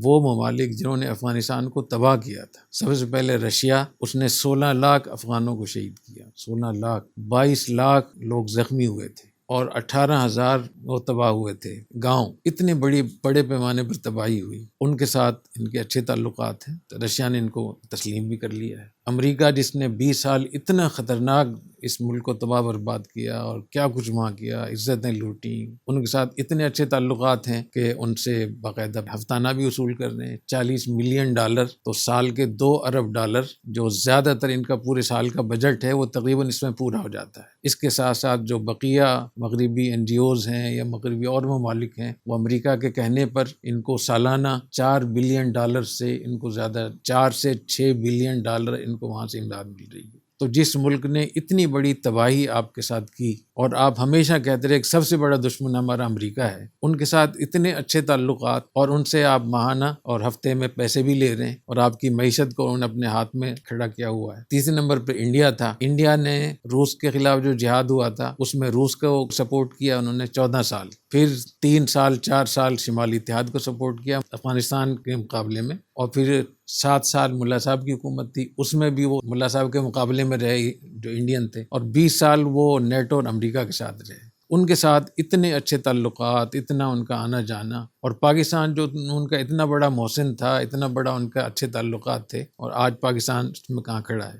وہ ممالک جنہوں نے افغانستان کو تباہ کیا تھا، سب سے پہلے رشیا، اس نے 16 لاکھ افغانوں کو شہید کیا، 16 لاکھ، 22 لاکھ لوگ زخمی ہوئے تھے اور 18,000 وہ تباہ ہوئے تھے گاؤں۔ اتنے بڑے پیمانے پر تباہی ہوئی، ان کے ساتھ ان کے اچھے تعلقات ہیں، تو رشیا نے ان کو تسلیم بھی کر لیا ہے۔ امریکہ جس نے 20 سال اتنا خطرناک اس ملک کو تباہ برباد کیا اور کیا کچھ وہاں کیا، عزتیں لوٹی، ان کے ساتھ اتنے اچھے تعلقات ہیں کہ ان سے باقاعدہ ہفتانہ بھی وصول کر رہے ہیں۔ $40 ملین تو سال کے $2 ارب، جو زیادہ تر ان کا پورے سال کا بجٹ ہے وہ تقریباً اس میں پورا ہو جاتا ہے۔ اس کے ساتھ ساتھ جو بقیہ مغربی NGOs ہیں یا مغربی اور ممالک ہیں، وہ امریکہ کے کہنے پر ان کو سالانہ $4 بلین سے ان کو زیادہ $4 سے $6 بلین ان کو وہاں سے امداد مل رہی ہے۔ تو جس ملک نے اتنی بڑی تباہی آپ کے ساتھ کی، اور آپ ہمیشہ کہتے رہے کہ سب سے بڑا دشمن ہمارا امریکہ ہے، ان کے ساتھ اتنے اچھے تعلقات، اور ان سے آپ ماہانہ اور ہفتے میں پیسے بھی لے رہے ہیں، اور آپ کی معیشت کو انہوں نے اپنے ہاتھ میں کھڑا کیا ہوا ہے۔ تیسرے نمبر پہ انڈیا تھا۔ انڈیا نے روس کے خلاف جو جہاد ہوا تھا اس میں روس کو سپورٹ کیا انہوں نے 14 سال، پھر 3 سال 4 سال شمالی اتحاد کو سپورٹ کیا افغانستان کے مقابلے میں، اور پھر 7 سال ملا صاحب کی حکومت تھی، اس میں بھی وہ ملا صاحب کے مقابلے میں رہے جو انڈین تھے، اور 20 سال وہ نیٹو اور امریکہ کے ساتھ رہے۔ ان کے ساتھ اتنے اچھے تعلقات، اتنا ان کا آنا جانا، اور پاکستان جو ان کا اتنا بڑا محسن تھا، اتنا بڑا ان کا اچھے تعلقات تھے، اور آج پاکستان میں کہاں کھڑا ہے۔